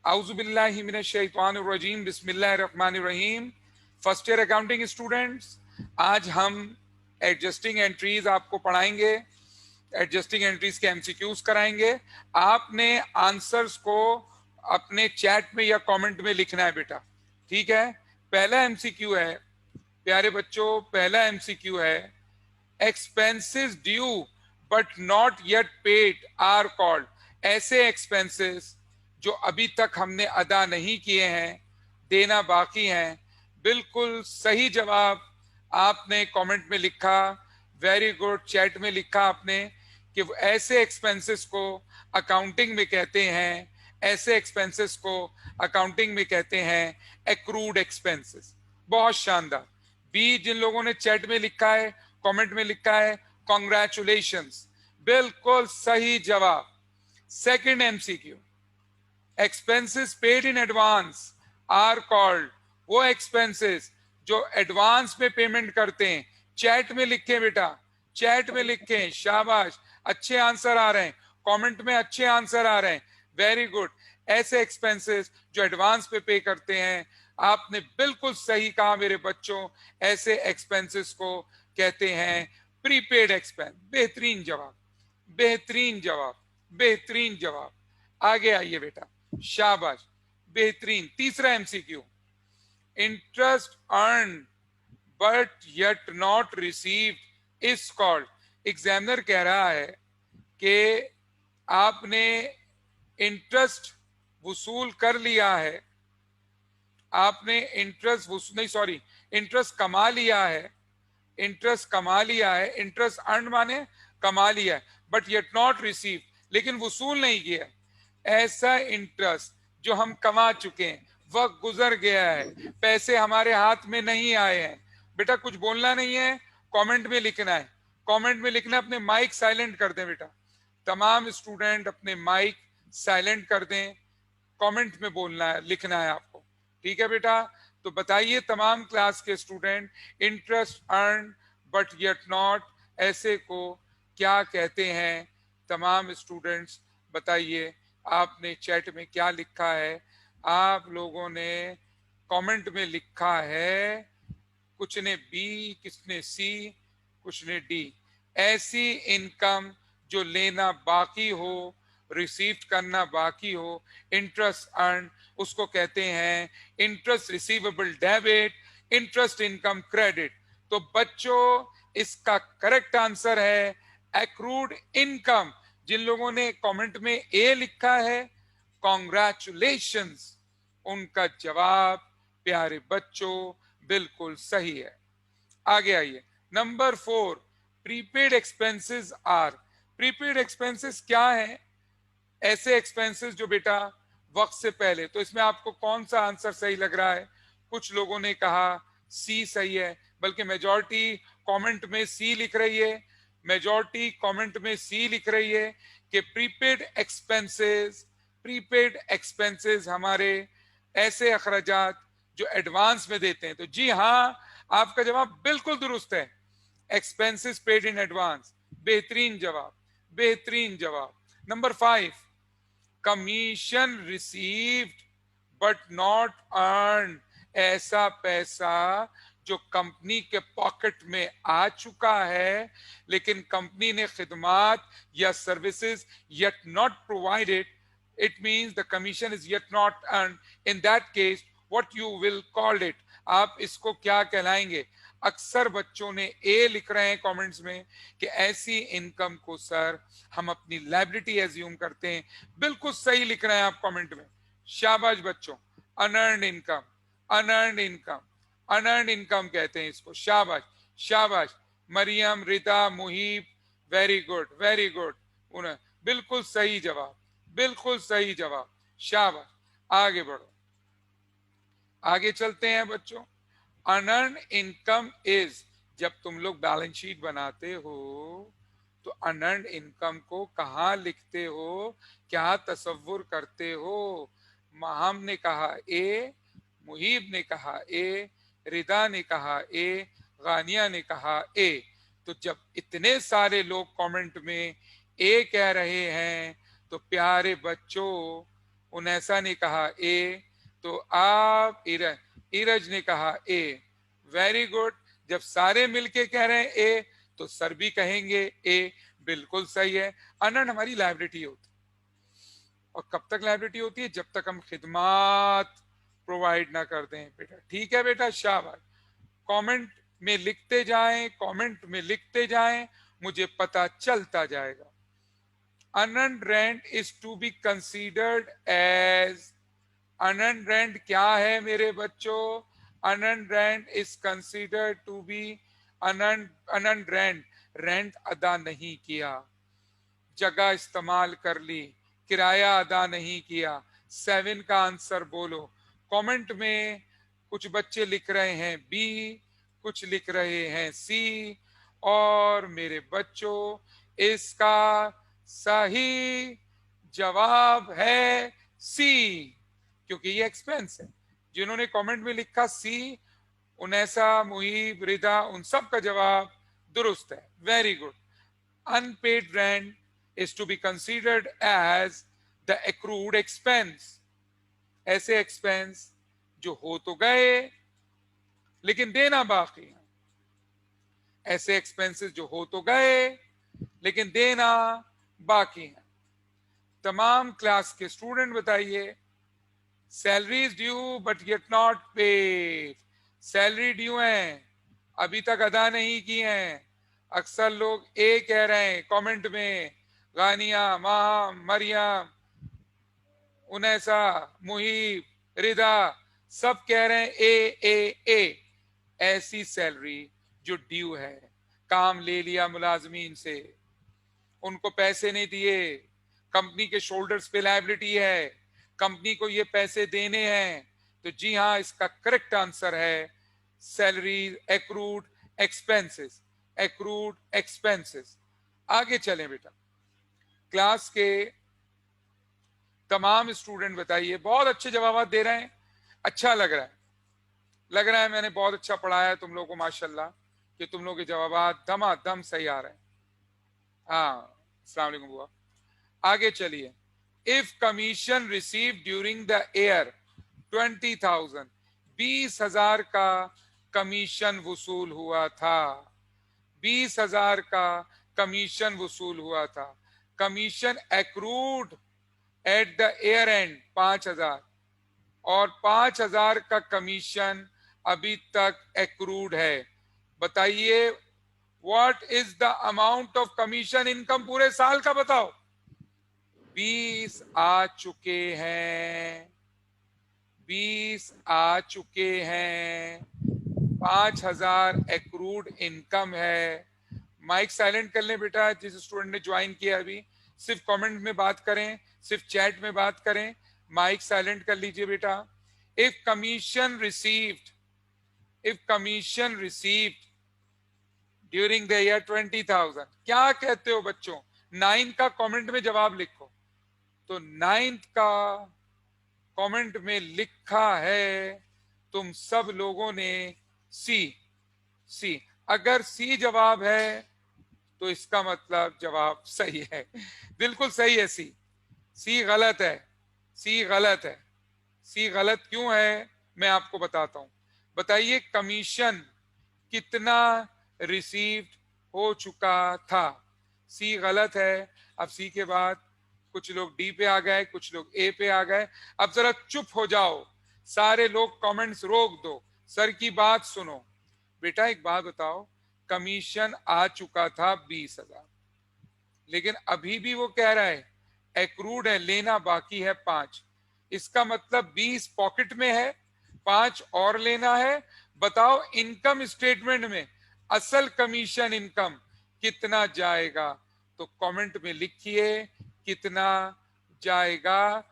आउज़ुबिल्लाहि मिनश्शैतानिर्रजीम बिस्मिल्लाहिर्रहमानिर्रहीम। First year accounting students, आज हम एडजस्टिंग एंट्रीज आपको पढ़ाएंगे। एडजस्टिंग एंट्रीज के एमसीक्यूज कराएंगे। आपने आंसर्स को अपने चैट में या कमेंट में लिखना है बेटा, ठीक है। पहला एमसीक्यू है प्यारे बच्चों, पहला एमसीक्यू है expenses due but not yet paid are called. ऐसे एक्सपेंसेस जो अभी तक हमने अदा नहीं किए हैं, देना बाकी हैं। बिल्कुल सही जवाब आपने कमेंट में लिखा, वेरी गुड। चैट में लिखा आपने कि ऐसे एक्सपेंसेस को अकाउंटिंग में कहते हैं, ऐसे एक्सपेंसेस को अकाउंटिंग में कहते हैं एक्रूड एक्सपेंसेस। बहुत शानदार। बी, जिन लोगों ने चैट में लिखा है, कमेंट में लिखा है, कॉन्ग्रेचुलेशंस, बिल्कुल सही जवाब। Second MCQ, expenses paid in advance are called. वो एक्सपेंसेस जो एडवांस में पेमेंट करते हैं। चैट में लिखें बेटा, चैट में लिखें, शाबाश, अच्छे आंसर आ रहे हैं, कमेंट में अच्छे आंसर आ रहे हैं, वेरी गुड। ऐसे एक्सपेंसेस जो एडवांस पे पे करते हैं, आपने बिल्कुल सही कहा मेरे बच्चों, ऐसे एक्सपेंसेस को कहते हैं प्रीपेड एक्सपेंस। बेहतरीन जवाब, बेहतरीन जवाब, बेहतरीन जवाब। आगे आइए बेटा, शाबाश, बेहतरीन। तीसरा MCQ, interest earn but yet not received is called. Examiner कह रहा है कि आपने इंटरेस्ट वसूल कर लिया है, आपने इंटरेस्ट नहीं सॉरी, इंटरेस्ट कमा लिया है, इंटरेस्ट कमा लिया है, इंटरेस्ट अर्न माने कमा लिया है, बट येट नॉट रिसीव, लेकिन वसूल नहीं किया। ऐसा इंटरेस्ट जो हम कमा चुके हैं, वक्त गुजर गया है, पैसे हमारे हाथ में नहीं आए हैं। बेटा कुछ बोलना नहीं है, कमेंट में लिखना है, कमेंट में लिखना है। अपने माइक साइलेंट कर दें बेटा, तमाम स्टूडेंट अपने माइक साइलेंट कर दें, कमेंट में बोलना है, लिखना है आपको, ठीक है बेटा। तो बताइए तमाम क्लास के student, interest earn but yet not, ऐसे को क्या कहते हैं? तमाम स्टूडेंट्स बताइए, आपने चैट में क्या लिखा है? आप लोगों ने कमेंट में लिखा है, कुछ ने बी, किसने सी, कुछ ने डी। ऐसी इनकम जो लेना बाकी हो, रिसीव करना बाकी हो, इंटरेस्ट अर्न, उसको कहते हैं interest receivable debit, interest income credit. तो बच्चों इसका करेक्ट आंसर है एक्रूड इनकम। जिन लोगों ने कमेंट में ए लिखा है, कॉन्ग्रेचुलेशंस, उनका जवाब प्यारे बच्चों बिल्कुल सही है। आगे आइए, number 4, prepaid expenses are. Prepaid expenses क्या है? ऐसे एक्सपेंसेस जो बेटा वक्त से पहले। तो इसमें आपको कौन सा आंसर सही लग रहा है? कुछ लोगों ने कहा सी सही है, बल्कि मेजॉरिटी कमेंट में सी लिख रही है, मेजॉरिटी कमेंट में सी लिख रही है कि प्रीपेड एक्सपेंसेस, प्रीपेड एक्सपेंसेस हमारे ऐसे अखराजात जो एडवांस में देते हैं। तो जी हाँ, आपका जवाब बिल्कुल दुरुस्त है, एक्सपेंसेस पेड इन एडवांस। बेहतरीन जवाब, बेहतरीन जवाब। Number 5, commission received but not earn. ऐसा पैसा जो कंपनी के पॉकेट में आ चुका है, लेकिन कंपनी ने खिदमात या services yet not provided, it means the commission is yet not earned. In that case, what you will call it? आप इसको क्या कहलाएंगे? अक्सर बच्चों ने ए लिख रहे हैं कमेंट्स में कि ऐसी इनकम को सर हम अपनी लायबिलिटी एज्यूम करते हैं। बिल्कुल सही लिख रहे हैं आप कमेंट में, शाबाश बच्चों। Unearned income, unearned income, unearned income कहते हैं इसको, शाबाश, शाबाश। Mariam, Rita, Muheeb, very good, very good. उन्हें बिल्कुल सही जवाब, बिल्कुल सही जवाब, शाबाश। आगे बढ़ो, आगे चलते हैं बच्चों। अनअर्न्ड इनकम इज, जब तुम लोग बैलेंस शीट बनाते हो तो अनअर्न्ड इनकम को कहाँ लिखते हो, क्या तसव्वुर करते हो? माहम ने कहा ए, मुहीब ने कहा ए, रिदा ने कहा ए, गानिया ने कहा ए। तो जब इतने सारे लोग कमेंट में ए कह रहे हैं, तो प्यारे बच्चों उनैसा ने कहा ए, तो आप इरज ने कहा ए। Very good. जब सारे मिलके कह रहे हैं ए तो सर भी कहेंगे ए। बिल्कुल सही है। अनंत हमारी लाइबिलिटी होती है, और कब तक लाइबिलिटी होती है? जब तक हम खिदमात प्रोवाइड ना कर दें बेटा। ठीक है बेटा, शाबाश। कमेंट में लिखते जाएं, कमेंट में लिखते जाएं, मुझे पता चलता जाएगा। unearned rent is to be considered as, unearned rent क्या है मेरे बच्चों? unearned rent is considered to be unearned rent, rent अदा नहीं किया, जगह इस्तेमाल कर ली, किराया अदा नहीं किया। 7 का आंसर बोलो। कमेंट में कुछ बच्चे लिख रहे हैं बी, कुछ लिख रहे हैं सी, और मेरे बच्चों इसका सही जवाब है सी, क्योंकि ये एक्सपेंस है। जिन्होंने कमेंट में लिखा सी, उनैसा, मुहीब, रिदा, उन सब का जवाब दुरुस्त है। Very good. Unpaid rent is to be considered as the accrued expense, ऐसे एक्सपेंस जो हो तो गए लेकिन देना बाकी है। ऐसे एक्सपेंसेस जो हो तो गए लेकिन देना बाकी है। तमाम क्लास के स्टूडेंट बताइए, salary is due but yet not paid. Salary due है, अभी तक अदा नहीं की है। अक्सर लोग ए कह रहे हैं कमेंट में, गानिया, माह, मरियम, उनैसा, मुहीब, रिदा, सब कह रहे हैं ए ए ए। ऐसी सैलरी जो ड्यू है, काम ले लिया मुलाजमीन से, उनको पैसे नहीं दिए, कंपनी के शोल्डर्स पे लायबिलिटी है, कंपनी को ये पैसे देने हैं, तो जी हाँ, इसका करेक्ट आंसर है salary accrued expenses, accrued expenses. आगे चलें बेटा। क्लास के तमाम स्टूडेंट बताइए, बहुत अच्छे जवाब दे रहे हैं, अच्छा लग रहा है, लग रहा है मैंने बहुत अच्छा पढ़ाया है तुम लोगों को, माशाल्लाह, कि तुम लोग के जवाब दमादम सही आ रहे हैं। हाँ, अस्सलाम वालेकुम बुआ। आगे चलिए। If commission receive during the year 20,000, 20,000 का कमीशन वसूल हुआ था, 20,000 का कमीशन वसूल हुआ था। Commission accrued at the year and 5,000, और 5,000 का कमीशन अभी तक एक्रूड है। बताइए what is the amount of commission income पूरे साल का? बताओ। 20 आ चुके हैं, 20 आ चुके हैं, 5,000 एक्रूड इनकम है। माइक साइलेंट कर लें बेटा, जिस स्टूडेंट ने ज्वाइन किया अभी, सिर्फ कमेंट में बात करें, सिर्फ चैट में बात करें, माइक साइलेंट कर लीजिए बेटा। If commission received, if commission received during the year 20,000, क्या कहते हो बच्चों? 9 का कमेंट में जवाब लिखो। तो 9 का कमेंट में लिखा है तुम सब लोगों ने सी, सी। अगर सी जवाब है तो इसका मतलब जवाब सही है, बिल्कुल सही है सी। सी गलत है, सी गलत है। सी गलत क्यों है मैं आपको बताता हूं। बताइए कमीशन कितना रिसीव्ड हो चुका था? सी गलत है। अब सी के बाद कुछ लोग डी पे आ गए, कुछ लोग ए पे आ गए। अब जरा चुप हो जाओ, सारे लोग कमेंट्स रोक दो, सर की बात सुनो। बेटा एक बात बताओ, कमीशन आ चुका था 20,000, लेकिन अभी भी वो कह रहा है एक्रूड है, लेना बाकी है 5। इसका मतलब 20 पॉकेट में है, 5 और लेना है। बताओ इनकम स्टेटमेंट में असल कमीशन इनकम कितना जाएगा? तो कमेंट में लिखिए कितना जाएगा।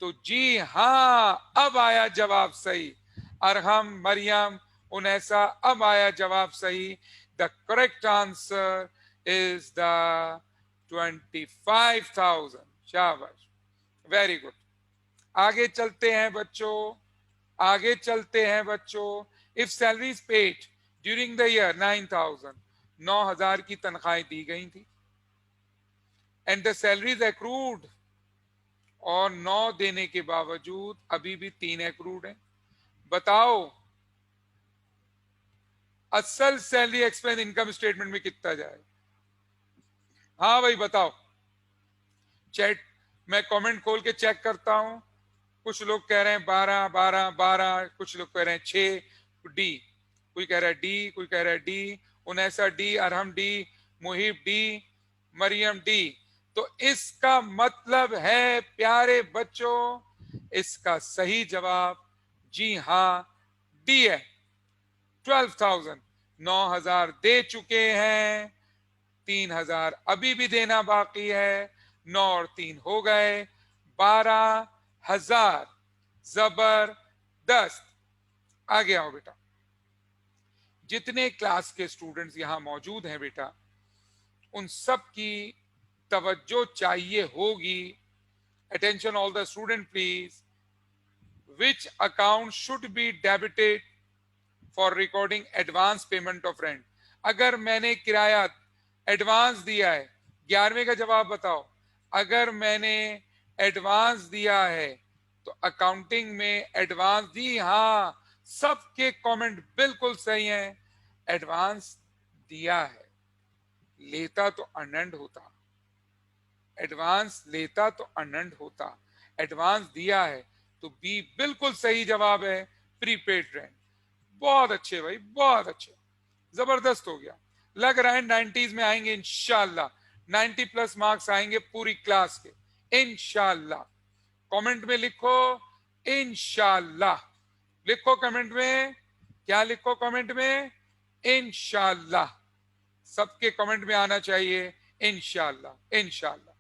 तो जी हाँ, अब आया जवाब सही। अरहम, मरियम, उनैसा, अब आया जवाब सही। The correct answer is the 25,000। शाबाश, वेरी गुड। आगे चलते हैं बच्चों, आगे चलते हैं बच्चों। If salary is paid during the year 9,000, 9,000 की तनख्वाहें दी गई थी, and the salary is accrued और 9 देने के बावजूद अभी भी 3 एक्रूड है। बताओ असल सैलरी एक्सपेंस इनकम स्टेटमेंट में कितना जाए? हाँ भाई बताओ। चैट मैं कमेंट खोल के चेक करता हूं। कुछ लोग कह रहे हैं 12 12 12, कुछ लोग कह रहे हैं 6 डी, कोई कह रहा है डी, कोई कह रहा है D, उनैसा D, Arham D, मुहिब D, Maryam D. तो इसका मतलब है प्यारे बच्चों, इसका सही जवाब जी हां डी है। 12,000, 9,000 दे चुके हैं, 3,000 अभी भी देना बाकी है, 9 और 3 हो गए 12,000। जबरदस्त। आगे आओ बेटा। जितने क्लास के स्टूडेंट्स यहां मौजूद हैं बेटा, उन सब की तवज्जो चाहिए होगी। Attention all the student please. Which account should be debited for recording advance payment of rent? अगर मैंने किराया एडवांस दिया है, 11वें का जवाब बताओ। अगर मैंने एडवांस दिया है तो अकाउंटिंग में एडवांस दी, हाँ सबके कमेंट बिल्कुल सही हैं। एडवांस दिया है, लेता तो अनंड होता, एडवांस लेता तो अनंड होता, एडवांस दिया है तो बी बिल्कुल सही जवाब है, प्रीपेड रेंट। बहुत अच्छे भाई, बहुत अच्छे, जबरदस्त हो गया। लग रहा है 90s में आएंगे इंशाल्लाह, 90 प्लस मार्क्स आएंगे पूरी क्लास के इंशाल्लाह। कमेंट में लिखो इंशाल्लाह, लिखो कमेंट में, क्या लिखो कमेंट में? इंशाल्लाह। सबके कमेंट में आना चाहिए इंशाल्लाह इंशाल्लाह।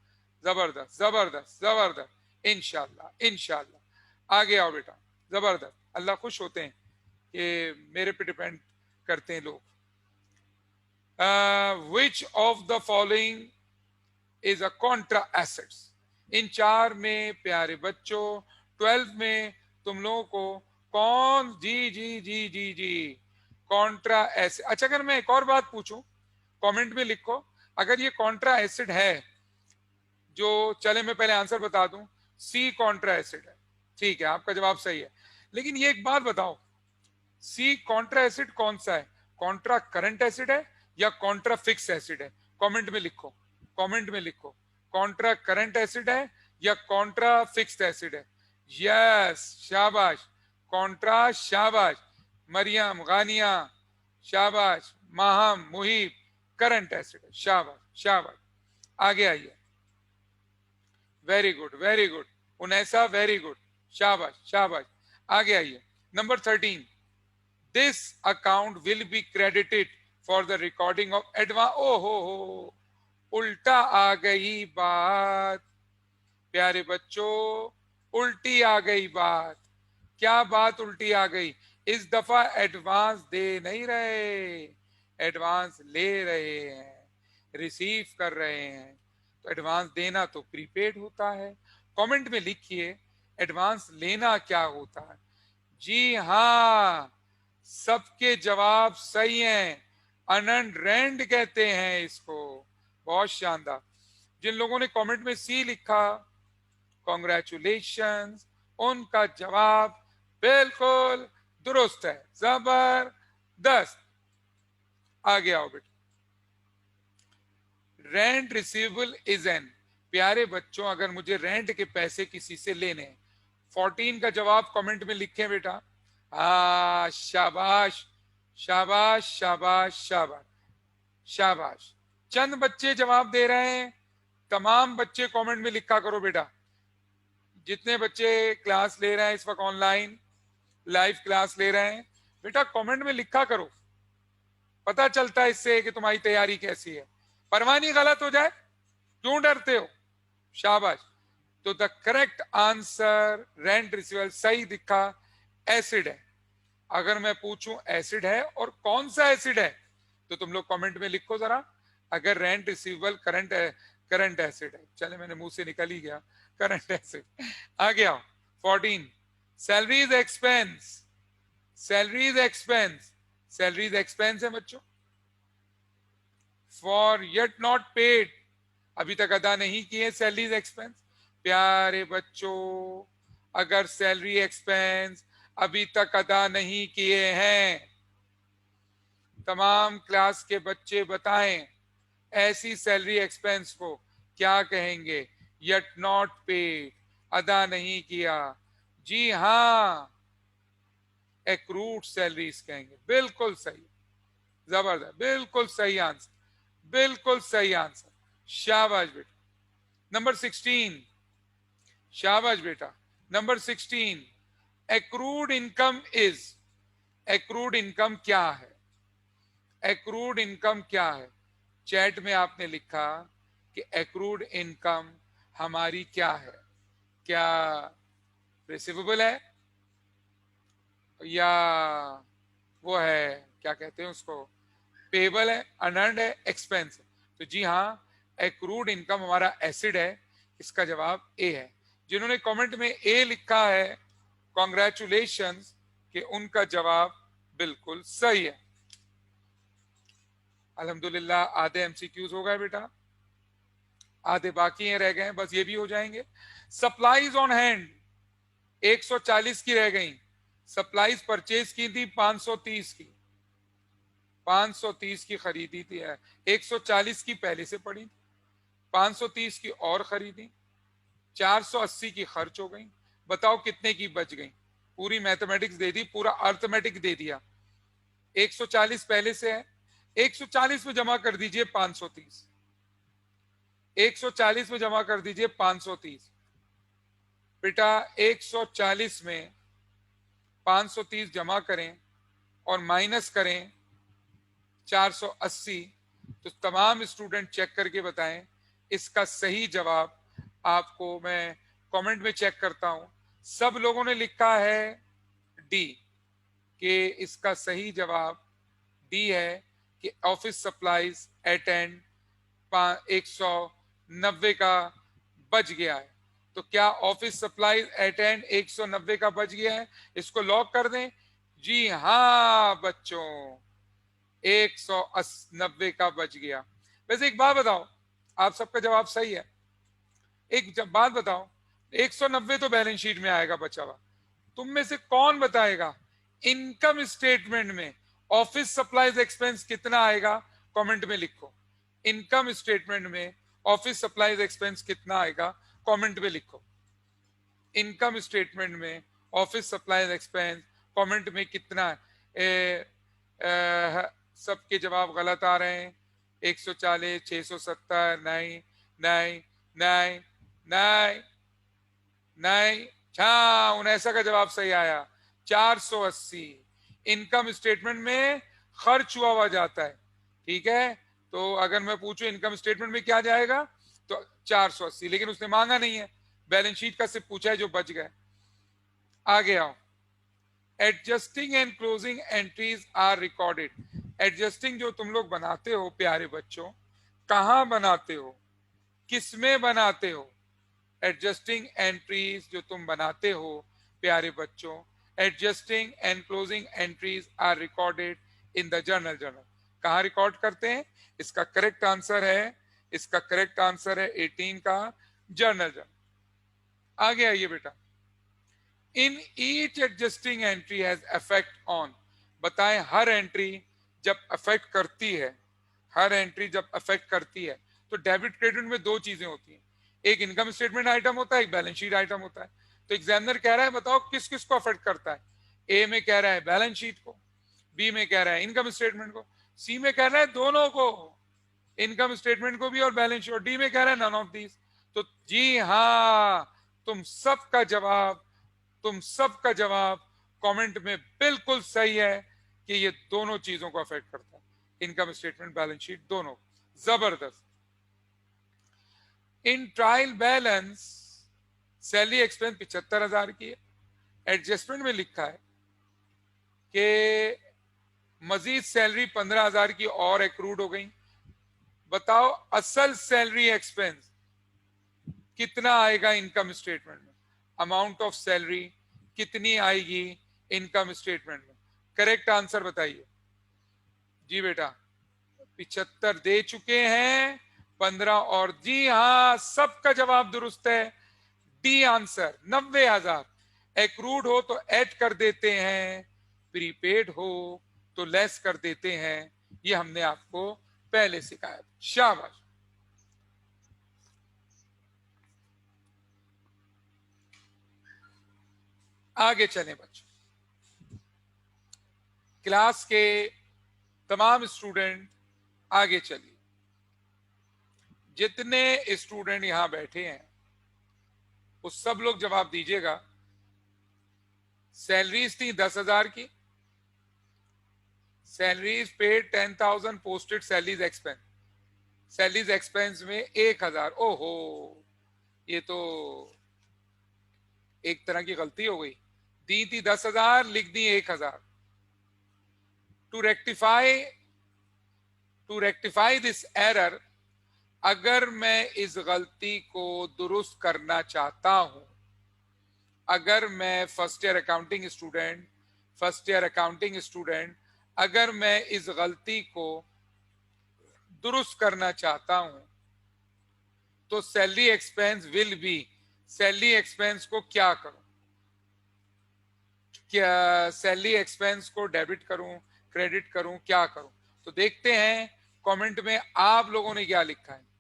जबरदस्त जबरदस्त जबरदस्त, इंशाल्लाह इंशाल्लाह। आगे आओ बेटा, जबरदस्त। अल्लाह खुश होते हैं कि मेरे पे डिपेंड करते हैं लोग। Which of the following is a contra assets? इन 4 में प्यारे बच्चों, 12 में तुम लोगों को कौन, जी जी जी जी जी, कॉन्ट्रा एसिड। अच्छा अगर मैं एक और बात पूछूं, कमेंट में लिखो, अगर ये कॉन्ट्रा एसिड है, जो चले मैं पहले आंसर बता दूं, सी कॉन्ट्रा एसिड है, ठीक है आपका जवाब सही है। लेकिन ये एक बात बताओ, सी कॉन्ट्रा एसिड कौन सा है? कॉन्ट्रा करंट एसिड है या कॉन्ट्रा फिक्स एसिड है? कमेंट में लिखो, कमेंट में लिखो, कॉन्ट्रा करंट एसिड है या कॉन्ट्रा फिक्स्ड एसिड है? यस शाबाश, कॉन्ट्रा, शाबाश मरियम, गानिया, शाबाश माहम, मुहिब, करंट एसिड है, शाबाश शाबाश। आगे आइए, very good very good, Unaisa very good, शाबाश शाबाश। आगे आइए, number 13, this account will be credited for the recording of advance. ओ हो, उल्टा आ गई बात प्यारे बच्चों, उल्टी आ गई बात। क्या बात उल्टी आ गई? इस दफा एडवांस दे नहीं रहे, एडवांस ले रहे हैं, रिसीव कर रहे हैं। तो एडवांस देना तो प्रीपेड होता है। कमेंट में लिखिए एडवांस लेना क्या होता है। जी हाँ, सबके जवाब सही हैं, अनंड रेंट कहते हैं इसको। बहुत शानदार। जिन लोगों ने कमेंट में सी लिखा, कॉन्ग्रेचुलेशंस, उनका जवाब बिल्कुल दुरुस्त है, जबरदस्त। आगे आओ बेटा। रेंट रिसीवेबल इज एन, प्यारे बच्चों अगर मुझे रेंट के पैसे किसी से लेने हैं, 14 का जवाब कमेंट में लिखें बेटा। शाबाश शाबाश शाबाश शाबाश शाबाश। चंद बच्चे जवाब दे रहे हैं, तमाम बच्चे कमेंट में लिखा करो बेटा। जितने बच्चे क्लास ले रहे हैं इस वक्त, ऑनलाइन लाइव क्लास ले रहे हैं बेटा, कमेंट में लिखा करो, पता चलता है इससे कि तुम्हारी तैयारी कैसी है। परवाह नहीं गलत हो जाए, क्यों डरते हो? शाबाश। तो the correct answer rent receivable सही दिखा, एसिड है। अगर मैं पूछूं एसिड है और कौन सा एसिड है, तो तुम लोग कमेंट में लिखो जरा। अगर रेंट रिसीवेबल करंट है, करंट एसिड है, चले मैंने मुंह से निकल ही गया, करंट एसिड। आ गया 14, salaries expense, salaries expense, salaries expense है बच्चों। फॉर येट नॉट पेड, अभी तक अदा नहीं किए सैलरीज एक्सपेंस। प्यारे बच्चों, अगर सैलरी एक्सपेंस अभी तक अदा नहीं किए हैं, तमाम क्लास के बच्चे बताएं ऐसी सैलरी एक्सपेंस को क्या कहेंगे? यट नॉट पेड, अदा नहीं किया। जी हाँ, एक्रूड सैलरीज कहेंगे। बिल्कुल सही, जबरदस्त, बिल्कुल सही आंसर, बिल्कुल सही आंसर। शाबाश बेटा। नंबर 16, शाबाश बेटा। Number 16, accrued income is, accrued income क्या है? एक्रूड इनकम क्या है? चैट में आपने लिखा कि एक्रूड इनकम हमारी क्या है? क्या रिसीवेबल है या वो है, क्या कहते हैं उसको, पेबल है, अनर्न्ड है, एक्सपेंस है? तो जी हाँ, एक्रूड इनकम हमारा एसिड है। इसका जवाब ए है। जिन्होंने कमेंट में ए लिखा है, कॉन्ग्रेचुलेशंस, कि उनका जवाब बिल्कुल सही है। अल्हम्दुलिल्लाह, आधे एमसीक्यूज हो गए बेटा, आधे बाकी हैं, रह गए हैं, बस ये भी हो जाएंगे। सप्लाईज ऑन हैंड 140 की रह गई। सप्लाईज परचेज की थी 530 की, 530 की खरीदी थी, 140 की पहले से पड़ी, 530 की और खरीदी, 480 की खर्च हो गई। बताओ कितने की बच गई? पूरी मैथमेटिक्स दे दी, पूरा अर्थमेटिक दे दिया। 140 पहले से है, 140 में जमा कर दीजिए 530, 140 में जमा कर दीजिए 530। बेटा 140 में 530 जमा करें और माइनस करें 480, तो तमाम स्टूडेंट चेक करके बताएं इसका सही जवाब। आपको मैं कमेंट में चेक करता हूं, सब लोगों ने लिखा है डी, कि इसका सही जवाब डी है कि ऑफिस सप्लाईज एट एंड 190 का बच गया है। तो क्या ऑफिस सप्लाईज एट एंड 190 का बच गया है? इसको लॉक कर दें। जी हाँ बच्चों, 190 का बच गया। वैसे एक बात बताओ, आप सबका जवाब सही है, एक बात बताओ, 190 तो बैलेंस शीट में आएगा बचा हुआ, तुम में से कौन बताएगा इनकम स्टेटमेंट में ऑफिस सप्लाईज एक्सपेंस कितना आएगा? कमेंट में लिखो, इनकम स्टेटमेंट में ऑफिस सप्लाईज एक्सपेंस कितना आएगा? कमेंट में लिखो, इनकम स्टेटमेंट में ऑफिस सप्लाईज एक्सपेंस कमेंट में कितना है? सबके जवाब गलत आ रहे हैं। 140, 670, नहीं नहीं नहीं नहीं नहीं, हाँ 79 का जवाब सही आया। 480 इनकम स्टेटमेंट में खर्च हुआ जाता है, ठीक है? तो अगर मैं पूछूं इनकम स्टेटमेंट में क्या जाएगा, तो 480, लेकिन उसने मांगा नहीं है, बैलेंस शीट का सिर्फ पूछा है जो बच गए। आगे आओ, adjusting and closing entries are recorded. Adjusting जो तुम लोग बनाते हो प्यारे बच्चों, कहां बनाते हो, किसमें बनाते हो? एडजस्टिंग एंट्रीज जो तुम बनाते हो प्यारे बच्चों, adjusting and closing entries are recorded in the journal. कहां रिकॉर्ड करते हैं? इसका करेक्ट आंसर है, इसका करेक्ट आंसर है 18 का, जर्नल। आगे आइए बेटा, in each adjusting entry has effect on. बताएं हर एंट्री जब अफेक्ट करती है, हर एंट्री जब अफेक्ट करती है, तो डेबिट क्रेडिट में दो चीजें होती हैं, एक इनकम स्टेटमेंट आइटम होता है, एक बैलेंस शीट आइटम होता है। तो एग्जामिनर कह रहा है बताओ किस किस को अफेक्ट करता है? ए में कह रहा है बैलेंस शीट को, बी में कह रहा है इनकम स्टेटमेंट को, सी में कह रहा है दोनों को, इनकम स्टेटमेंट को भी और बैलेंस शीट, और डी में कह रहा है नन ऑफ दीज। तो जी हाँ, तुम सबका जवाब, तुम सबका जवाब कमेंट में बिल्कुल सही है कि ये दोनों चीजों को अफेक्ट करता है, इनकम स्टेटमेंट बैलेंस शीट दोनों। जबरदस्त। In trial balance salary expense 75,000 की है, एडजस्टमेंट में लिखा है कि मजीद सैलरी 15,000 की और एक्रूड हो गई। बताओ असल सैलरी एक्सपेंस कितना आएगा इनकम स्टेटमेंट में? अमाउंट ऑफ सैलरी कितनी आएगी इनकम स्टेटमेंट में? करेक्ट आंसर बताइए। जी बेटा 75 दे चुके हैं, 15 और, जी हाँ सबका जवाब दुरुस्त है, डी आंसर 90,000। एक्रूड हो तो ऐड कर देते हैं, प्रीपेड हो तो लेस कर देते हैं। ये हमने आपको पहले सिखाया। शाबाश। आगे चलें बच्चों, क्लास के तमाम स्टूडेंट आगे चलिए। जितने स्टूडेंट यहां बैठे हैं वो सब लोग जवाब दीजिएगा। सैलरीज थी 10,000 की, salaries paid 10,000, posted salaries expense, salaries expense में 1,000। ओहो, ये तो एक तरह की गलती हो गई। दी थी 10,000, लिख दी 1,000। टू रेक्टिफाई दिस एरर, अगर मैं इस गलती को दुरुस्त करना चाहता हूं, अगर मैं फर्स्ट ईयर अकाउंटिंग स्टूडेंट अगर मैं इस गलती को दुरुस्त करना चाहता हूं तो salary expense will be, salary expense को क्या करूं? क्या सैलरी एक्सपेंस को डेबिट करूं, क्रेडिट करूं, क्या करूं? तो देखते हैं कमेंट में आप लोगों ने क्या लिखा है।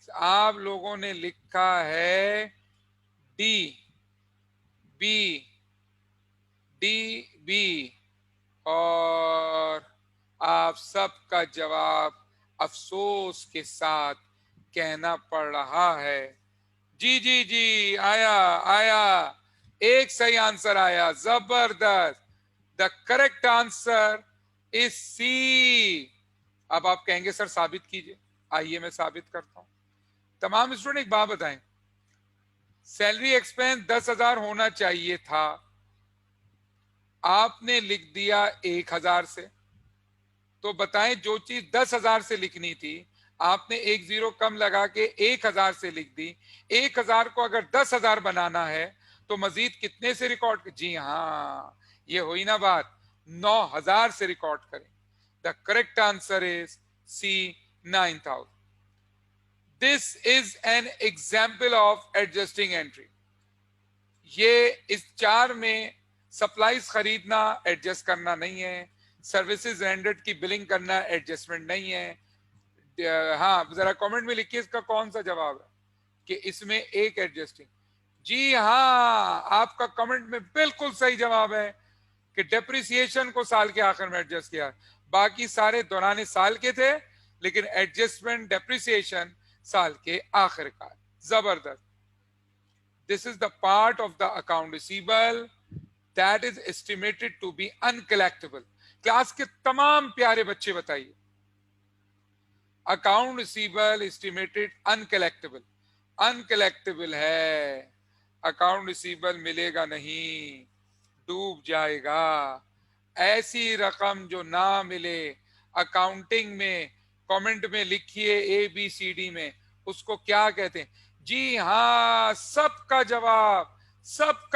आप लोगों ने लिखा है डी, बी, डी, बी, और आप सबका जवाब अफसोस के साथ कहना पड़ रहा है। जी जी जी, आया आया, एक सही आंसर आया, जबरदस्त। The correct answer is C. अब आप कहेंगे सर साबित कीजिए, आइए मैं साबित करता हूं। तमाम स्टूडेंट एक बात बताएं, सैलरी एक्सपेंस 10,000 होना चाहिए था, आपने लिख दिया 1,000 से। तो बताएं, जो चीज 10,000 से लिखनी थी आपने एक जीरो कम लगा के 1,000 से लिख दी। 1,000 को अगर 10,000 बनाना है तो मजीद कितने से रिकॉर्ड? जी हाँ, ये हुई ना बात, 9,000 से रिकॉर्ड करें। The correct answer is C, 9,000। This is an example of adjusting entry. ये इस चार में सप्लाईज खरीदना एडजस्ट करना नहीं है, सर्विसेज रेंडर्ड की बिलिंग करना एडजस्टमेंट नहीं है। हाँ, जरा कमेंट में लिखिए इसका कौन सा जवाब है कि इसमें एक एडजस्टिंग। जी हाँ, आपका कमेंट में बिल्कुल सही जवाब है कि डेप्रिसिएशन को साल के आखिर में एडजस्ट किया। बाकी सारे दौरान साल के थे, लेकिन एडजस्टमेंट डेप्रिसिएशन साल के आखिरकार। जबरदस्त। This is the part of the account receivable that is estimated to be uncollectible. Class के तमाम प्यारे बच्चे बताइए, account receivable estimated uncollectible. Uncollectible है, अकाउंट रिसीवेबल मिलेगा नहीं, डूब जाएगा। ऐसी रकम जो ना मिले, अकाउंटिंग में कमेंट में लिखिए ABCD में, उसको क्या कहते हैं? जी हाँ, सबका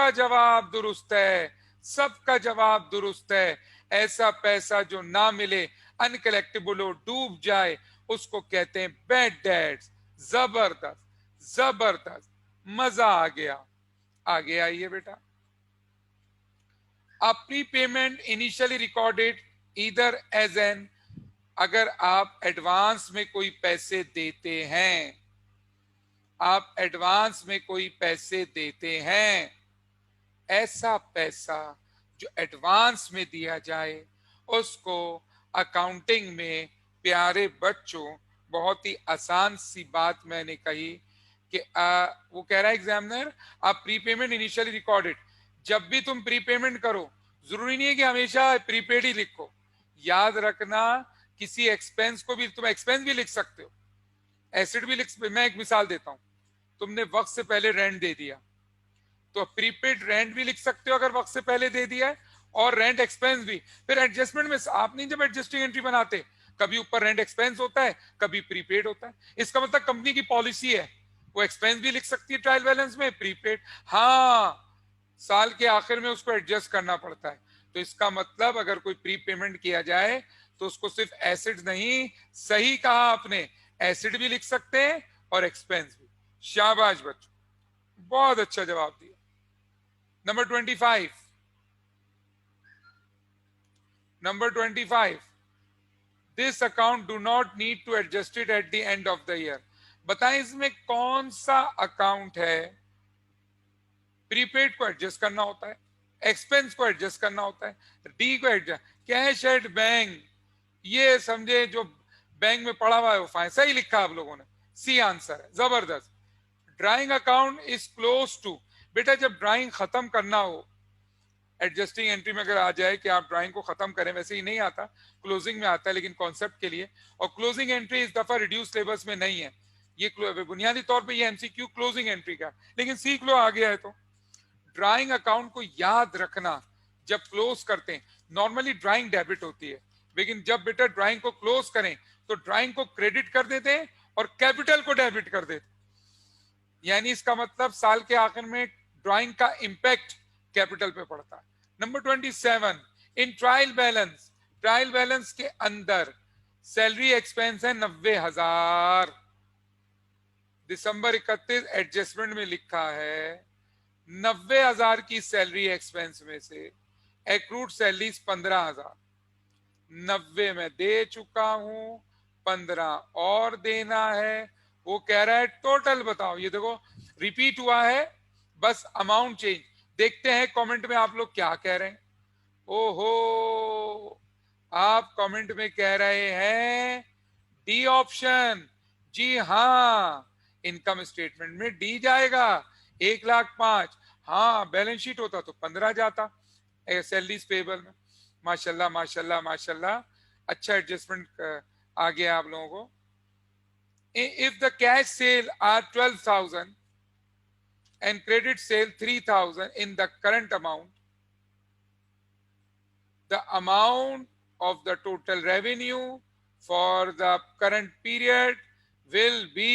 जवाब दुरुस्त है, सबका जवाब दुरुस्त है। ऐसा पैसा जो ना मिले, अनकलेक्टेबल हो, डूब जाए, उसको कहते हैं बैड डेट्स। जबरदस्त जबरदस्त, मजा आ गया। आगे आइए बेटा। A prepayment initially recorded either as an, अगर आप एडवांस में कोई पैसे देते हैं, आप एडवांस में कोई पैसे देते हैं, ऐसा पैसा जो एडवांस में दिया जाए उसको अकाउंटिंग में, प्यारे बच्चों, बहुत ही आसान सी बात मैंने कही कि वो कह रहा है एग्जामिनर, आप प्रीपेमेंट इनिशियली रिकॉर्डेड, जब भी तुम प्रीपेमेंट करो जरूरी नहीं है कि हमेशा प्रीपेड ही लिखो। याद रखना, किसी एक्सपेंस को भी तुम एक्सपेंस भी लिख सकते हो, एसिड भी लिख। मैं एक मिसाल देता हूं, तुमने वक्त से पहले रेंट दे दिया तो प्रीपेड रेंट भी लिख सकते हो अगर वक्त से पहले दे दिया है, और रेंट एक्सपेंस भी। फिर एडजस्टमेंट में आप नहीं, जब एडजस्टिंग एंट्री बनाते कभी ऊपर रेंट एक्सपेंस होता है, कभी प्रीपेड होता है। इसका मतलब कंपनी की पॉलिसी है, वो एक्सपेंस भी लिख सकती है ट्रायल बैलेंस में, प्रीपेड। हाँ, साल के आखिर में उसको एडजस्ट करना पड़ता है। तो इसका मतलब अगर कोई प्री पेमेंट किया जाए तो उसको सिर्फ एसिड नहीं, सही कहा आपने, एसिड भी लिख सकते हैं और एक्सपेंस भी। शाबाश बच्चों, बहुत अच्छा जवाब दिया। Number 25, number 25, this account do not need to adjust it at the end of the year. बताएं इसमें कौन सा अकाउंट है प्रीपेड को एडजस्ट करना होता है, एक्सपेंस को एडजस्ट करना होता है, डी को एडजस्ट, कैश एट बैंक, ये समझे जो बैंक में पड़ा हुआ है वो फाइन। सही लिखा आप लोगों ने, सी आंसर है, जबरदस्त। Drawing account is close to, बेटा जब ड्राइंग खत्म करना हो, एडजस्टिंग एंट्री में अगर आ जाए कि आप ड्राइंग को खत्म करें, वैसे ही नहीं आता, क्लोजिंग में आता है, लेकिन कॉन्सेप्ट के लिए। और क्लोजिंग एंट्री इस दफा रिड्यूस सिलेबस में नहीं है, ये बुनियादी तौर पे ये एमसीक्यू क्लोजिंग एंट्री का, लेकिन सीख लो आ गया है तो। ड्राइंग अकाउंट को याद रखना, जब क्लोज करते हैं नॉर्मली ड्राइंग डेबिट होती है, लेकिन जब बेटा ड्राइंग को क्लोज करें तो ड्राइंग को क्रेडिट कर देते हैं और कैपिटल को डेबिट कर देते हैं। यानी इसका मतलब साल के आखिर में ड्राइंग का इंपैक्ट कैपिटल पे पड़ता है। Number 27, in trial balance, trial balance के अंदर सैलरी एक्सपेंस है 90,000, दिसंबर 31 एडजस्टमेंट में लिखा है 90,000 की सैलरी एक्सपेंस में से एक्रूड सैलरीज 15,000, 90 में दे चुका हूं, 15 और देना है। वो कह रहा है टोटल बताओ, ये देखो रिपीट हुआ है, बस अमाउंट चेंज। देखते हैं कमेंट में आप लोग क्या कह रहे हैं। ओहो, आप कमेंट में कह रहे हैं डी ऑप्शन। जी हाँ, इनकम स्टेटमेंट में डी जाएगा, 1,05,000। हाँ, बैलेंस शीट होता तो 15 जाता सैलरीज पेबल में। माशाल्लाह माशाल्लाह माशाल्लाह, अच्छा एडजस्टमेंट आ गया आप लोगों को। If the cash sale are 12,000 and credit sale 3,000 in the current amount, the amount of the total revenue for the current period will be,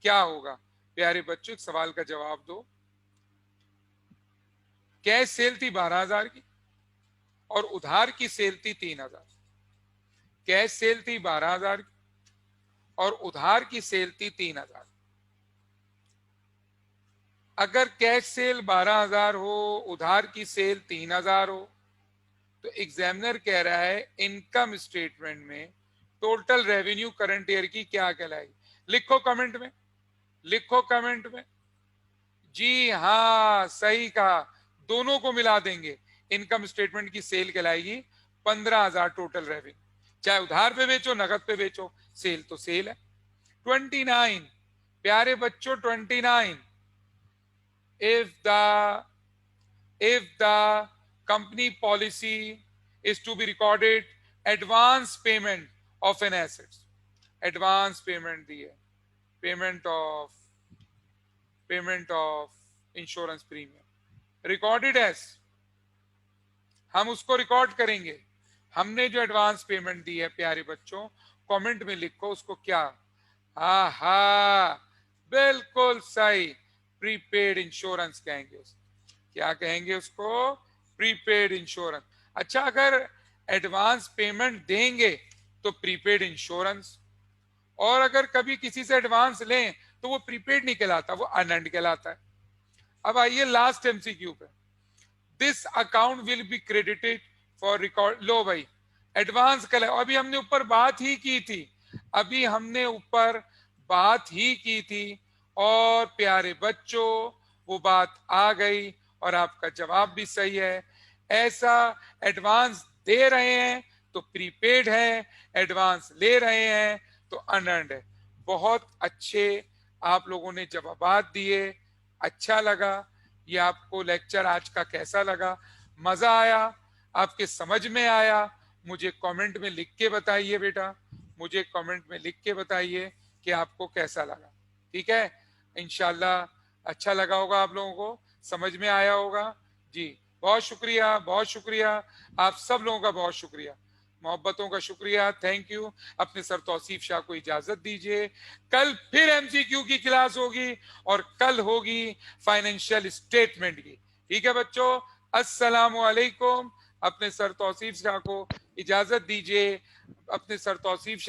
क्या होगा प्यारे बच्चों, एक सवाल का जवाब दो। कैश सेल थी 12,000 की और उधार की सेल थी 3,000। कैश सेल थी 12,000 की और उधार की सेल थी 3,000। अगर कैश सेल 12,000 हो, उधार की सेल 3,000 हो, तो एग्जामिनर कह रहा है इनकम स्टेटमेंट में टोटल रेवेन्यू करंट ईयर की क्या कहलाएगी। लिखो कमेंट में, लिखो कमेंट में। जी हाँ, सही कहा, दोनों को मिला देंगे। इनकम स्टेटमेंट की सेल कहलाएगी 15,000 टोटल रेवेन्यू, चाहे उधार पे बेचो नगद पे बेचो, सेल तो सेल है। 29 प्यारे बच्चों, 29, if the company policy is to be recorded advance payment of an asset, advance payment दिए, payment of insurance premium recorded as, हम उसको रिकॉर्ड करेंगे। हमने जो एडवांस पेमेंट दी है प्यारे बच्चों, कमेंट में लिखो उसको क्या। आहा, बिल्कुल सही, प्रीपेड इंश्योरेंस कहेंगे उसको। क्या कहेंगे उसको? Prepaid insurance. अच्छा, अगर एडवांस पेमेंट देंगे तो प्रीपेड इंश्योरेंस, और अगर कभी किसी से एडवांस लें तो वो प्रीपेड नहीं कहलाता, वो अनएंड कहलाता है। अब आइए लास्ट एमसीक्यू पे। This account will be credited for record, लो भाई एडवांस कल, अभी हमने ऊपर बात ही की थी, अभी हमने ऊपर बात ही की थी, और प्यारे बच्चों वो बात आ गई और आपका जवाब भी सही है। ऐसा एडवांस दे रहे हैं तो प्रीपेड है, एडवांस ले रहे हैं तो अनअर्न्ड है। बहुत अच्छे आप लोगों ने जवाबात दिए, अच्छा लगा। ये आपको लेक्चर आज का कैसा लगा? मजा आया? आपके समझ में आया? मुझे कमेंट में लिख के बताइए बेटा, मुझे कमेंट में लिख के बताइए कि आपको कैसा लगा। ठीक है, इंशाल्लाह अच्छा लगा होगा, आप लोगों को समझ में आया होगा। जी बहुत शुक्रिया, बहुत शुक्रिया, आप सब लोगों का बहुत शुक्रिया, मोहब्बतों का शुक्रिया, थैंक यू। अपने सर तौसीफ शाह को इजाजत दीजिए। कल फिर एमसीक्यू की क्लास होगी और कल होगी फाइनेंशियल स्टेटमेंट की। ठीक है बच्चों, अस्सलामु अलैकुम। अपने सर तौसीफ शाह को इजाजत दीजिए, अपने सर तौसीफ शाह